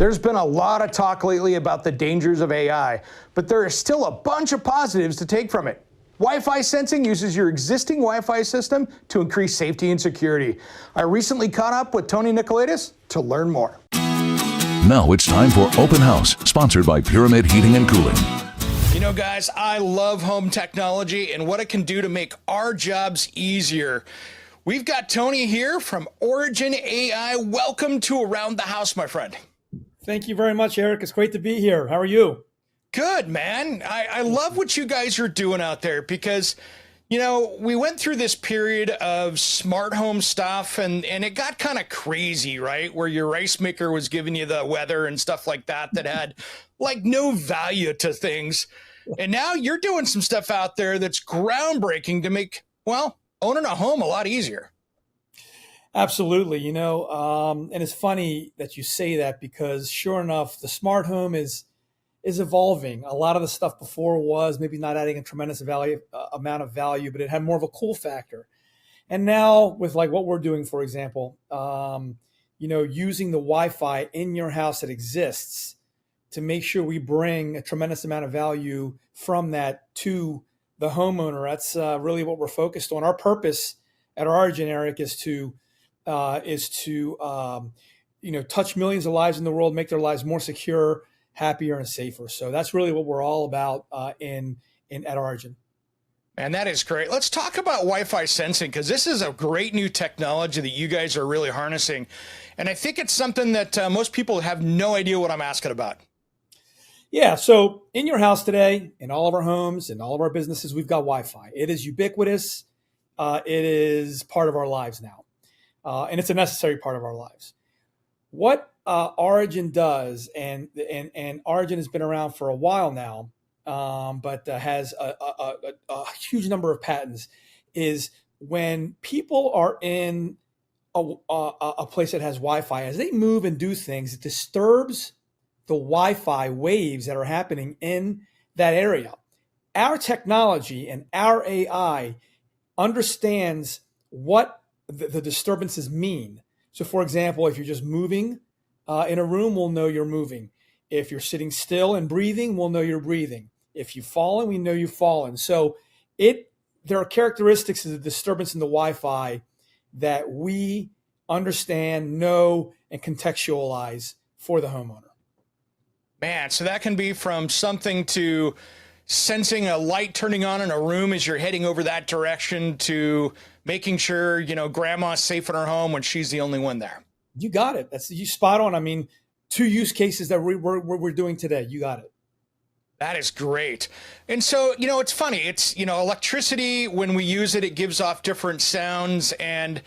There's been a lot of talk lately about the dangers of AI, but there is still a bunch of positives to take from it. Wi-Fi Sensing uses your existing Wi-Fi system to increase safety and security. I recently caught up with Tony Nicolaidis to learn more. Now it's time for Open House, sponsored by Pyramid Heating and Cooling. You know, guys, I love home technology and what it can do to make our jobs easier. We've got Tony here from Origin AI. Welcome to Around the House, my friend. Thank you very much, Eric. It's great to be here. How are you? Good, man. I love what you guys are doing out there because, you know, we went through this period of smart home stuff and it got kind of crazy, right? Where your rice maker was giving you the weather and stuff like that had like no value to things. And now you're doing some stuff out there that's groundbreaking to make, well, owning a home a lot easier. Absolutely. You know, and it's funny that you say that because sure enough, the smart home is evolving. A lot of the stuff before was maybe not adding a tremendous amount of value, but it had more of a cool factor. And now with like what we're doing, for example, you know, using the Wi-Fi in your house that exists to make sure we bring a tremendous amount of value from that to the homeowner. That's really what we're focused on. Our purpose at Origin, Eric, is to you know, touch millions of lives in the world, make their lives more secure, happier, and safer. So that's really what we're all about at Origin. And that is great. Let's talk about Wi-Fi sensing, because this is a great new technology that you guys are really harnessing. And I think it's something that most people have no idea what I'm asking about. Yeah. So in your house today, in all of our homes, in all of our businesses, we've got Wi-Fi. It is ubiquitous. It is part of our lives now. And it's a necessary part of our lives. What Origin does, and Origin has been around for a while now, but has a huge number of patents, is when people are in a place that has Wi-Fi, as they move and do things, it disturbs the Wi-Fi waves that are happening in that area. Our technology and our AI understands what the disturbances mean. So for example, if you're just moving in a room, we'll know you're moving. If you're sitting still and breathing, we'll know you're breathing. If you've fallen, we know you've fallen. So there are characteristics of the disturbance in the Wi-Fi that we understand, know, and contextualize for the homeowner. Man, so that can be from something to sensing a light turning on in a room as you're heading over that direction to making sure, you know, grandma's safe in her home when she's the only one there. You got it. You spot on. I mean, 2 use cases that we're doing today. You got it. That is great. And so, you know, it's funny. It's, you know, electricity, when we use it, it gives off different sounds, and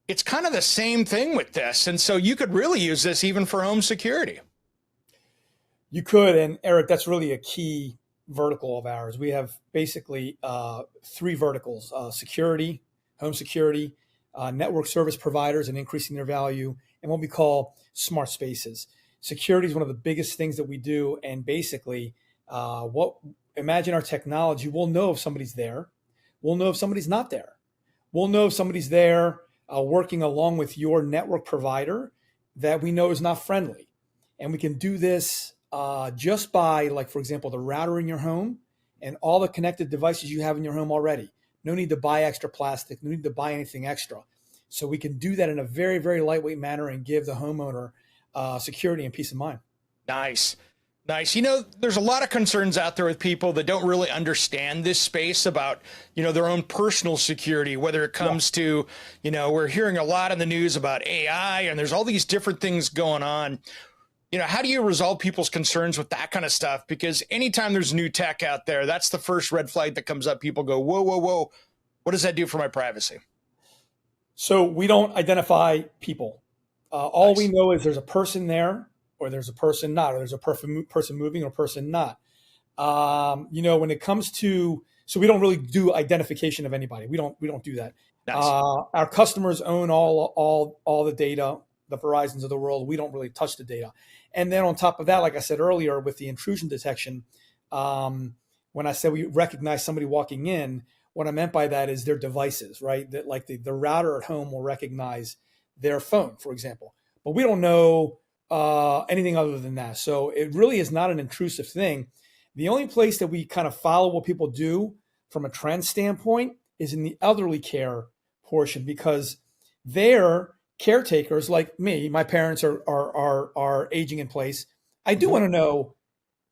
it's kind of the same thing with this. And so you could really use this even for home security. You could. And Eric, that's really a key vertical of ours. We have basically 3 verticals: security, home security, network service providers and increasing their value, and what we call smart spaces. Security is one of the biggest things that we do. And basically, imagine our technology. We'll know if somebody's there. We'll know if somebody's not there. We'll know if somebody's there working along with your network provider that we know is not friendly. And we can do this just by, like, for example, the router in your home and all the connected devices you have in your home already. No need to buy extra plastic, no need to buy anything extra. So we can do that in a very, very lightweight manner and give the homeowner security and peace of mind. Nice. Nice. You know, there's a lot of concerns out there with people that don't really understand this space about, you know, their own personal security, whether it comes to, you know, we're hearing a lot in the news about AI and there's all these different things going on. You know, how do you resolve people's concerns with that kind of stuff? Because anytime there's new tech out there, that's the first red flag that comes up. People go, whoa, whoa, whoa. What does that do for my privacy? So we don't identify people. All we know is there's a person there, or there's a person not, or there's a person moving or a person not. You know, when it comes to, so we don't really do identification of anybody. We don't do that. Nice. Our customers own all the data, the Verizons of the world. We don't really touch the data. And then on top of that, like I said earlier, with the intrusion detection, when I said we recognize somebody walking in, what I meant by that is their devices, right? That, like, the router at home will recognize their phone, for example. But we don't know anything other than that. So it really is not an intrusive thing. The only place that we kind of follow what people do from a trend standpoint is in the elderly care portion, because they're caretakers like me. My parents are aging in place. I do want to know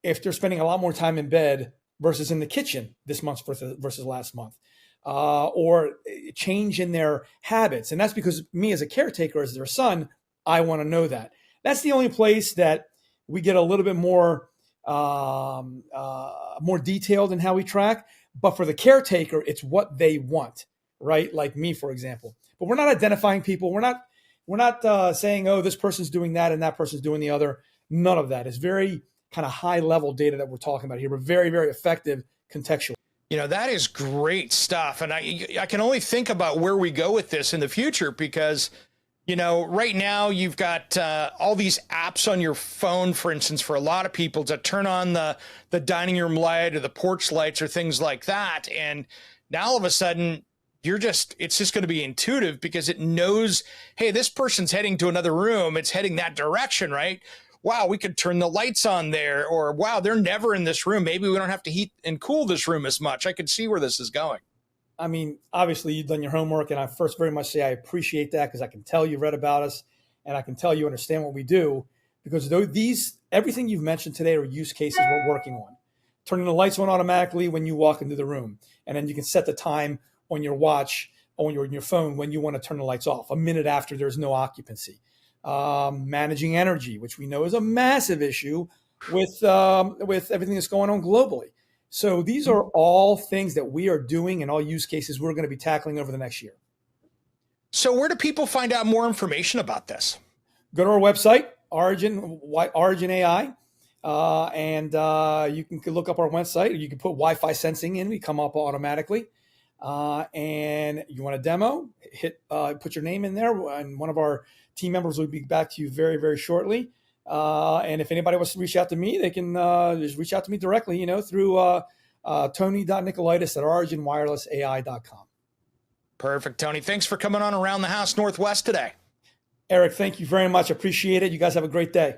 if they're spending a lot more time in bed versus in the kitchen this month versus last month, or change in their habits. And that's because me as a caretaker, as their son, I want to know that. That's the only place that we get a little bit more more detailed in how we track. But for the caretaker, it's what they want, right? Like me, for example. But we're not identifying people. We're not saying, oh, this person's doing that and that person's doing the other. None of that. It's very kind of high level data that we're talking about here, but very, very effective contextual. That is great stuff. And I can only think about where we go with this in the future, because, right now you've got all these apps on your phone, for instance, for a lot of people to turn on the dining room light or the porch lights or things like that. And now all of a sudden it's just going to be intuitive, because it knows, hey, this person's heading to another room. It's heading that direction, right? Wow, we could turn the lights on there. Or, wow, they're never in this room. Maybe we don't have to heat and cool this room as much. I could see where this is going. I mean, obviously you've done your homework, and I first very much say I appreciate that, because I can tell you read about us and I can tell you understand what we do, because everything you've mentioned today are use cases we're working on. Turning the lights on automatically when you walk into the room, and then you can set the time on your watch or on your phone when you want to turn the lights off, a minute after there's no occupancy. Managing energy, which we know is a massive issue with everything that's going on globally. So these are all things that we are doing, and all use cases we're going to be tackling over the next year. So where do people find out more information about this? Go to our website, Origin AI, and you can look up our website, or you can put Wi-Fi Sensing in. We come up automatically. And you want a demo, put your name in there, and one of our team members will be back to you very, very shortly. And if anybody wants to reach out to me, they can just reach out to me directly, through Tony.Nicolaidis at originwirelessai.com. Perfect, Tony. Thanks for coming on Around the House Northwest today. Eric, thank you very much. Appreciate it. You guys have a great day.